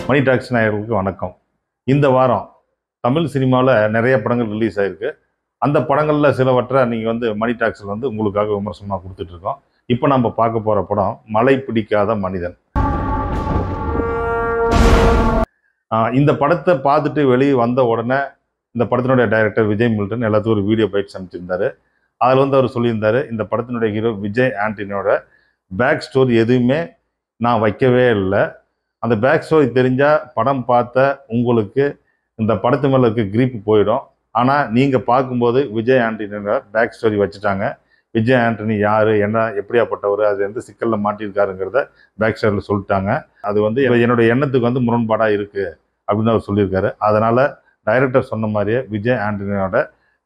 மணி tax நேயர்களுக்கு வணக்கம். இந்த வாரம் தமிழ் சினிமாவில் நிறைய படங்கள் ரிலீஸ் ஆகிருக்கு. அந்த படங்களில் சிலவற்றை நீங்கள் மணி டாக்ஸில் உங்களுக்காக விமர்சனமாக கொடுத்துட்ருக்கோம். இப்போ நம்ம பார்க்க போகிற படம் மழை பிடிக்காத மனிதன். இந்த படத்தை பார்த்துட்டு வெளியே வந்த உடனே இந்த படத்தினுடைய டைரக்டர் விஜய் மில்டன் எல்லாத்துக்கும் ஒரு வீடியோ பைட்ஸ் அனுப்பிச்சிருந்தாரு. அதில் அவர் சொல்லியிருந்தாரு, இந்த படத்தினுடைய ஹீரோ விஜய் ஆண்டனியோட பேக் ஸ்டோரி எதுவுமே நான் வைக்கவே இல்லை. அந்த பேக் ஸ்டோரி தெரிஞ்சால் படம் பார்த்த உங்களுக்கு இந்த படத்து மேலே இருக்க கிரீப் போயிடும். ஆனால் நீங்கள் பார்க்கும்போது விஜய் ஆண்டனியோட பேக் ஸ்டோரி வச்சுட்டாங்க. விஜய் ஆண்டனி யார், என்ன, எப்படியாப்பட்டவர், அது எந்த சிக்கலில் மாட்டியிருக்காருங்கிறத பேக் ஸ்டோரியில் சொல்லிட்டாங்க. அது என்னுடைய எண்ணத்துக்கு முரண்பாடாக இருக்குது அப்படின்னு அவர் சொல்லியிருக்காரு. அதனால் டைரக்டர் சொன்ன மாதிரியே விஜய் ஆண்டனியோட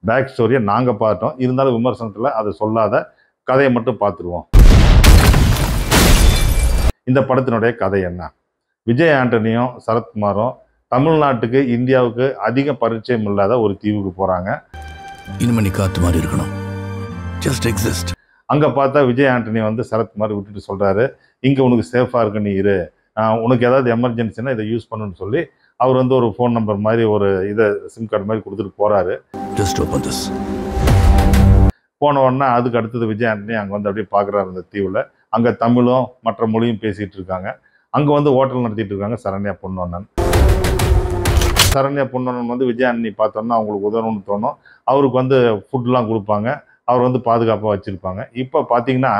பேக் ஸ்டோரியை நாங்கள் பார்த்தோம். இருந்தாலும் விமர்சனத்தில் அதை சொல்லாத கதையை மட்டும் பார்த்துருவோம். இந்த படத்தினுடைய கதை என்ன? விஜய் ஆண்டனியும் சரத்குமாரும் தமிழ்நாட்டுக்கு இந்தியாவுக்கு அதிக பரிச்சயம் இல்லாத ஒரு தீவுக்கு போகிறாங்க. இனிமே நீ காத்து மாதிரி இருக்கணும், ஜஸ்ட் எக்ஸிஸ்ட். அங்கே பார்த்தா விஜய் ஆண்டனி சரத்குமார் விட்டுட்டு சொல்கிறாரு, இங்கே உனக்கு சேஃபாக இருக்கு, நீ இரு, உனக்கு ஏதாவது எமர்ஜென்சினா இதை யூஸ் பண்ணுன்னு சொல்லி அவர் ஒரு ஃபோன் நம்பர் மாதிரி ஒரு சிம் கார்டு மாதிரி கொடுத்துட்டு போகிறாரு. Just open this. போன உடனே அதுக்கு அடுத்தது விஜய் ஆண்டனி அங்கே அப்படியே பார்க்குறாரு. அந்த தீவில் அங்கே தமிழும் மற்ற மொழியும் பேசிகிட்டு இருக்காங்க. அங்கே ஹோட்டல் நடத்திட்டு இருக்காங்க சரண்யா பொன்னொன்னன். சரண்யா பொன்னொன்னன் விஜய் ஆண்டனி பார்த்தோன்னா அவங்களுக்கு உதவணும்னு தோணும். அவருக்கு ஃபுட்லாம் கொடுப்பாங்க, அவர் பாதுகாப்பாக வச்சுருப்பாங்க. இப்போ பார்த்தீங்கன்னா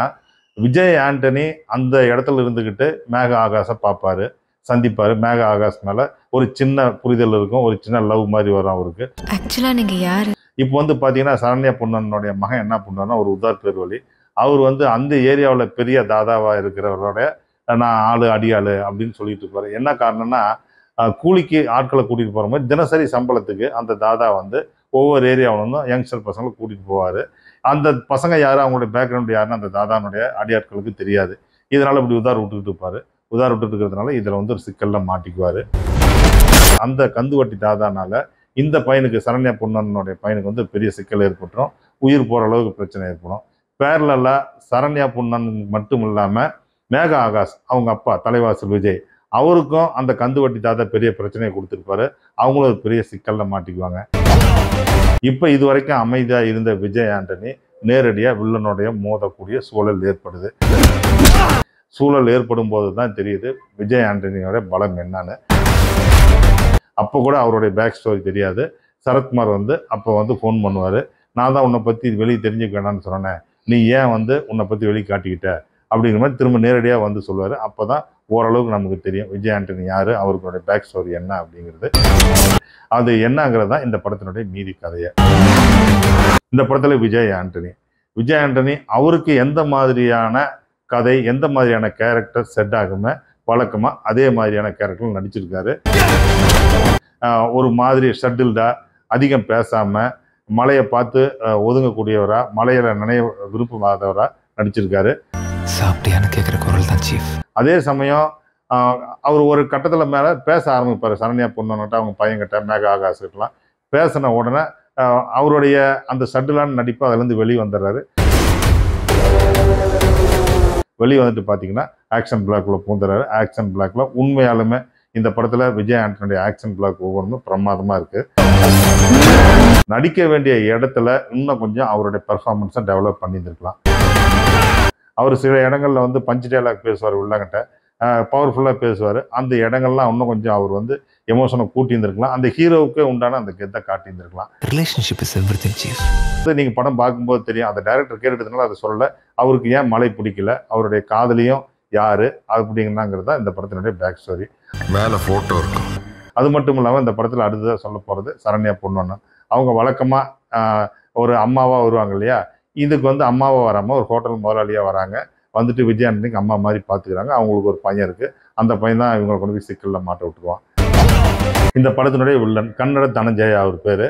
விஜய் ஆண்டனி அந்த இடத்துல இருந்துக்கிட்டு மேக ஆகாஷை பார்ப்பாரு, சந்திப்பார். மேக ஆகாஷ் மேலே ஒரு சின்ன புரிதல் இருக்கும், ஒரு சின்ன லவ் மாதிரி வரும் அவருக்கு. ஆக்சுவலாக நீங்கள் யார்? இப்போ பார்த்தீங்கன்னா சரண்யா பொன்னனுடைய மகன் என்ன பண்ணுவார்னா, ஒரு உதார் பேர் வழி, அவர் அந்த ஏரியாவில் பெரிய தாதாவாக இருக்கிறவரோட நான் ஆளு அடியாளு அப்படின்னு சொல்லிட்டு இருப்பாரு. என்ன காரணம்னா, கூலிக்கு ஆட்களை கூட்டிகிட்டு போகிற மாதிரி தினசரி சம்பளத்துக்கு அந்த தாதா ஒவ்வொரு ஏரியாவிலும் யங்ஸ்டர் பசங்களை கூட்டிகிட்டு போவார். அந்த பசங்க யார், அவங்களுடைய பேக்ரவுண்ட் யாருன்னு அந்த தாதானுடைய அடியாட்களுக்கு தெரியாது. இதனால் இப்படி உதார் விட்டுக்கிட்டு இருப்பார். உதார் விட்டுட்டு இருக்கிறதுனால இதில் ஒரு சிக்கலில் மாட்டிக்குவார். அந்த கந்துவட்டி தாதானால இந்த பையனுக்கு, சரண்யா பொன்னனுடைய பையனுக்கு பெரிய சிக்கல் ஏற்பட்டுரும், உயிர் போகிற அளவுக்கு பிரச்சனை ஏற்படும். பேரலாக சரண்யா பொன்னன் மட்டும் இல்லாமல் மேக ஆகாஷ் அவங்க அப்பா தலைவாசல் விஜய், அவருக்கும் அந்த கந்துவட்டி தாத்தா பெரிய பிரச்சனையை கொடுத்துருப்பாரு. அவங்களும் ஒரு பெரிய சிக்கலில் மாட்டிக்குவாங்க. இப்போ இது வரைக்கும் அமைதியாக இருந்த விஜய் ஆண்டனி நேரடியாக வில்லனுடைய மோதக்கூடிய சூழல் ஏற்படுது. சூழல் ஏற்படும் போது தான் தெரியுது விஜய் ஆண்டனியோட பலம் என்னன்னு. அப்போ கூட அவருடைய பேக் ஸ்டோரி தெரியாது. சரத்குமார் அப்போ ஃபோன் பண்ணுவார், நான் தான் உன்னை பற்றி வெளியே தெரிஞ்சுக்க வேணான்னு சொன்னேன், நீ ஏன் உன்னை பற்றி வெளியே காட்டிக்கிட்ட அப்படிங்கிற மாதிரி திரும்ப நேரடியாக சொல்லுவார். அப்போ தான் ஓரளவுக்கு நமக்கு தெரியும் விஜய் ஆண்டனி யார், அவர்களுடைய பேக் ஸ்டோரி என்ன அப்படிங்கிறது. அது என்னங்கிறது தான் இந்த படத்தினுடைய மீதி கதையை. இந்த படத்தில் விஜய் ஆண்டனி அவருக்கு எந்த மாதிரியான கதை, எந்த மாதிரியான கேரக்டர் செட் ஆகுமோ வழக்கமாக அதே மாதிரியான கேரக்டர் நடிச்சிருக்காரு. ஒரு மாதிரி ஷட்டில்டாக, அதிகம் பேசாமல், மலையை பார்த்து ஒதுங்கக்கூடியவராக, மலையில் நினைய விருப்பமாதவராக நடிச்சிருக்காரு. சாப்பிட்டியான்னு கேட்குற குரல் தான் சீஃப். அதே சமயம் அவர் ஒரு கட்டத்தில் மேலே பேச ஆரம்பிப்பார். சரண்யா பொண்ணுகிட்ட, அவங்க பையன்கிட்ட, மேக ஆகாஷ்கிட்டலாம் பேசின உடனே அவருடைய அந்த ஷட்டிலான நடிப்பு அதுலேருந்து வெளியே வந்துடுறாரு. வெளியே வந்துட்டு பார்த்தீங்கன்னா ஆக்ஷன் பிளாக்கில் பூந்துடுறாரு. ஆக்ஷன் பிளாக்கில் உண்மையாலுமே இந்த படத்தில் விஜய் ஆண்டனியுடைய ஆக்ஷன் பிளாக் ஒவ்வொன்றும் பிரமாதமாக இருக்குது. நடிக்க வேண்டிய இடத்துல இன்னும் கொஞ்சம் அவருடைய பெர்ஃபார்மன்ஸை டெவலப் பண்ணியிருந்துருக்கலாம். அவர் சில இடங்களில் பஞ்ச் டயலாக் பேசுவார், உள்ளங்கிட்ட பவர்ஃபுல்லாக பேசுவார். அந்த இடங்கள்லாம் இன்னும் கொஞ்சம் அவர் எமோஷனை கூட்டியிருந்துருக்கலாம். அந்த ஹீரோவுக்கு உண்டான அந்த கெத்தை காட்டியிருந்துருக்கலாம். Relationship is everything chief. நீங்கள் படம் பார்க்கும்போது தெரியும், அந்த டைரக்டர் கேட்டுட்டதுனால அதை சொல்லலை. அவருக்கு ஏன் மழை பிடிக்கல, அவருடைய காதலியும் யார் அப்படிங்கிறதாங்கிறது தான் இந்த படத்தினுடைய பேக் ஸ்டோரி. மேலே ஃபோட்டோ இருக்கும். அது மட்டும் இல்லாமல் இந்த படத்தில் அடுத்ததாக சொல்ல போகிறது சரண்யா பொன்னொன்னன். அவங்க வழக்கமாக ஒரு அம்மாவாக வருவாங்க இல்லையா, இதுக்கு அம்மாவாக வராமல் ஒரு ஹோட்டல் முதலாளியாக வராங்க. விஜய் ஆண்டனிக்கு அம்மா மாதிரி பார்த்துக்கிறாங்க. அவங்களுக்கு ஒரு பையன் இருக்குது. அந்த பையன் தான் இவங்களை கொண்டு போய் சிக்கலில் மாட்ட விட்டுருவான். இந்த படத்தினுடைய வில்லன் கன்னட தனஞ்சயா அவர் பேர்.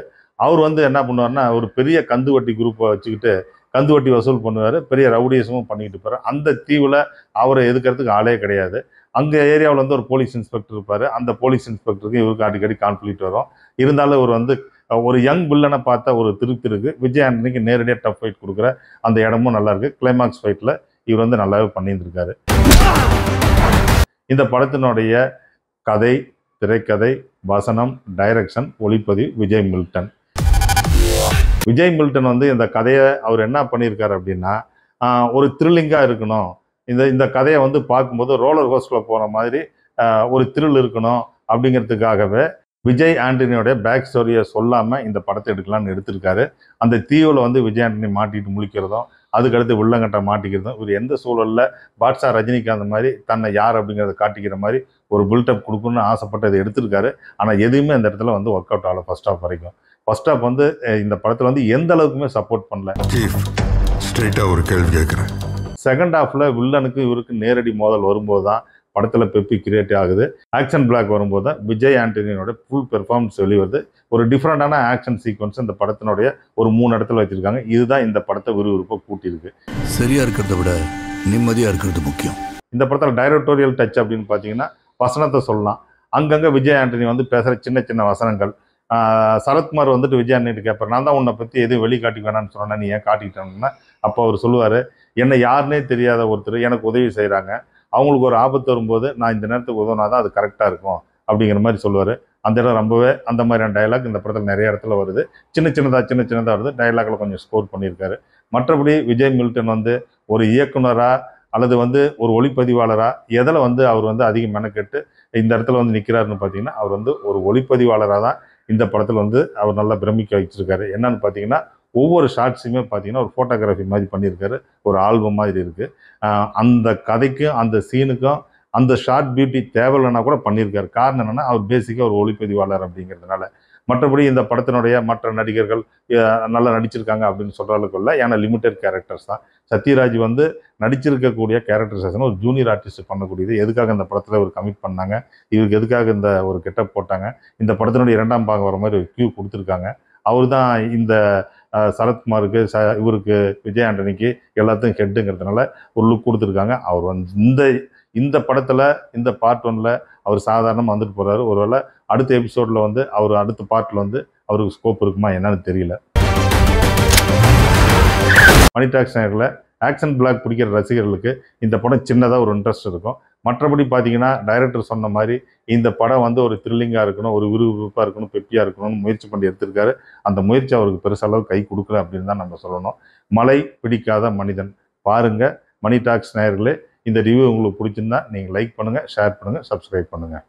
அவர் என்ன பண்ணுவார்னா, ஒரு பெரிய கந்துவட்டி குரூப்பை வச்சுக்கிட்டு கந்துவட்டி வசூல் பண்ணுவார், பெரிய ரவுடியஸமும் பண்ணிக்கிட்டு இருப்பார். அந்த தீவில் அவரை எதுக்கிறதுக்கு ஆளே கிடையாது. அங்கே ஏரியாவில் ஒரு போலீஸ் இன்ஸ்பெக்டர் இருப்பார். அந்த போலீஸ் இன்ஸ்பெக்டருக்கு இவருக்கு அடிக்கடி கான்ஃப்ளிக்ட் வரும். இருந்தாலும் இவர் ஒரு யங் வில்லனை பார்த்த ஒரு திருப்தி இருக்குது. விஜய் ஆண்டனிக்கு நேரடியாக டஃப் ஃபைட் கொடுக்குற அந்த இடமும் நல்லா இருக்குது. கிளைமாக்ஸ் ஃபைட்டில் இவர் நல்லாவே பண்ணியிருந்திருக்காரு. இந்த படத்தினுடைய கதை, திரைக்கதை, வசனம், டைரக்ஷன், ஒளிப்பதிவு விஜய் மில்டன். விஜய் மில்டன் வந்து இந்த கதையை அவர் என்ன பண்ணியிருக்காரு அப்படின்னா, ஒரு த்ரில்லிங்காக இருக்கணும், இந்த கதையை வந்து பார்க்கும்போது ரோலர் கோஸ்டரில் போகிற மாதிரி ஒரு த்ரில் இருக்கணும் அப்படிங்கிறதுக்காகவே விஜய் ஆண்டனியோடைய பேக் ஸ்டோரியை சொல்லாமல் இந்த படத்தை எடுக்கலாம்னு எடுத்திருக்காரு. அந்த தீவில் வந்து விஜய் ஆண்டனி மாட்டிட்டு முழிக்கிறதும், அதுக்கடுத்து உள்ளங்கட்டை மாட்டிக்கிறதும், இவர் எந்த சூழலில் பாட்ஷா ரஜினிகாந்த் மாதிரி தன்னை யார் அப்படிங்கிறத காட்டிக்கிற மாதிரி ஒரு பில்டப் கொடுக்கணும்னு ஆசைப்பட்டு அதை எடுத்திருக்காரு. ஆனால் எதுவுமே அந்த இடத்துல வந்து ஒர்க் அவுட் ஆகலை. ஃபர்ஸ்ட் ஹாஃப் வரைக்கும் ஃபர்ஸ்ட் ஹாஃப் வந்து இந்த படத்தில் வந்து எந்த அளவுக்குமே சப்போர்ட் பண்ணல. ஸ்ட்ரெயிட்டாக ஒரு கேள்வி கேட்குறேன். செகண்ட் ஹாஃபில் வில்லனுக்கு இவருக்கு நேரடி மோதல் வரும்போது தான் படத்தில் பெப்பி கிரியேட் ஆகுது. ஆக்ஷன் பிளாக் வரும்போது தான் விஜய் ஆண்டனியோட ஃபுல் பெர்ஃபார்மன்ஸ் வெளிவருது. ஒரு டிஃப்ரெண்டான ஆக்ஷன் சீக்வன்ஸ் இந்த படத்தினுடைய ஒரு 3 இடத்துல வச்சிருக்காங்க. இதுதான் இந்த படத்தை விறுவிறுப்பாக கூட்டியிருக்கு. சரியா இருக்கிறத விட நிம்மதியாக இருக்கிறது முக்கியம். இந்த படத்தில் டைரக்டோரியல் டச் அப்படின்னு பார்த்தீங்கன்னா வசனத்தை சொல்லலாம். அங்கங்கே விஜய் ஆண்டனி வந்து பேசுகிற சின்ன சின்ன வசனங்கள். சரத்குமார் வந்துட்டு விஜய் ஆண்டனி கேட்பார், நான் தான் உன்னை பற்றி எதுவும் வெளிக்காட்டி வேணான்னு சொன்னேன், நீ ஏன் காட்டிக்கிட்டேன்னா, அப்போ அவர் சொல்லுவார், என்னை யாருன்னே தெரியாத ஒருத்தர் எனக்கு உதவி செய்கிறாங்க, அவங்களுக்கு ஒரு ஆபத்து வரும்போது நான் இந்த நேரத்துக்கு உதவினா தான் அது கரெக்டாக இருக்கும் அப்படிங்கிற மாதிரி சொல்லுவார். அந்த இடம் ரொம்பவே அந்த மாதிரியான டைலாக் இந்த படத்தில் நிறைய இடத்துல வருது. சின்ன சின்னதாக வருது. டைலாக்ல கொஞ்சம் ஸ்கோர் பண்ணியிருக்காரு. மற்றபடி விஜய் மில்டன் வந்து ஒரு இயக்குனராக அல்லது வந்து ஒரு ஒளிப்பதிவாளராக எதில் வந்து அவர் வந்து அதிகம் மெனக்கெட்டு இந்த இடத்துல வந்து நிற்கிறாருன்னு பார்த்தீங்கன்னா, அவர் வந்து ஒரு ஒளிப்பதிவாளராக தான் இந்த படத்தில் வந்து அவர் நல்லா பிரமிக்க வச்சிருக்காரு. என்னன்னு பார்த்தீங்கன்னா, ஒவ்வொரு ஷார்ட்ஸுமே பார்த்தீங்கன்னா ஒரு ஃபோட்டோகிராஃபி மாதிரி பண்ணியிருக்காரு. ஒரு ஆல்பம் மாதிரி இருக்குது. அந்த கதைக்கும் அந்த சீனுக்கும் அந்த ஷார்ட் பியூட்டி தேவையில்லைன்னா கூட பண்ணியிருக்காரு. காரணம் என்னென்னா, அவர் பேசிக்காக ஒரு ஒளிப்பதிவாளர் அப்படிங்கிறதுனால. மற்றபடி இந்த படத்தினுடைய மற்ற நடிகர்கள் நல்லா நடிச்சிருக்காங்க அப்படின்னு சொல்கிற அளவுக்கு இல்லை. ஏன்னா லிமிட்டட் கேரக்டர்ஸ் தான். சத்யராஜ் வந்து நடிச்சிருக்கக்கூடிய கேரக்டரைசேஷன் ஒரு ஜூனியர் ஆர்டிஸ்ட் பண்ணக்கூடியது. எதுக்காக இந்த படத்தில் ஒரு கமிட் பண்ணாங்க, இவருக்கு எதுக்காக இந்த ஒரு கெட்டப் போட்டாங்க, இந்த படத்தினுடைய 2ஆம் பாகம் வர மாதிரி ஒரு கியூ கொடுத்துருக்காங்க. அவர் தான் இந்த சரத்குமாருக்கு இவருக்கு விஜய் ஆண்டனிக்கு எல்லாத்தையும் ஹெட்டுங்கிறதுனால ஒரு லுக் கொடுத்துருக்காங்க. அவர் வந்து இந்த படத்தில் இந்த பார்ட் 1ல் அவர் சாதாரணமாக வந்துட்டு போகிறாரு. ஒருவேளை அடுத்த எபிசோடில் வந்து அவர் அடுத்த பார்ட்டில் வந்து அவருக்கு ஸ்கோப் இருக்குமா என்னன்னு தெரியல. மணி டாக்ஸ் நேயர்களே, ஆக்ஷன் பிளாக் பிடிக்கிற ரசிகர்களுக்கு இந்த படம் சின்னதாக ஒரு இன்ட்ரெஸ்ட் இருக்கும். மற்றபடி பார்த்தீங்கன்னா, டைரக்டர் சொன்ன மாதிரி இந்த படம் வந்து ஒரு த்ரில்லிங்காக இருக்கணும், ஒரு விறுவிறுப்பாக இருக்கணும், பெப்பியாக இருக்கணும்னு முயற்சி பண்ணி எடுத்திருக்காரு. அந்த முயற்சி அவருக்கு பெருசளவு கை கொடுக்கல அப்படின்னு தான் நம்ம சொல்லணும். மலை பிடிக்காத மனிதன் பாருங்கள். மணி டாக்ஸ் நேயர்களே, இந்த ரிவ்யூ உங்களுக்கு பிடிச்சிருந்தா நீங்கள் லைக் பண்ணுங்கள், ஷேர் பண்ணுங்கள், சப்ஸ்கிரைப் பண்ணுங்கள்.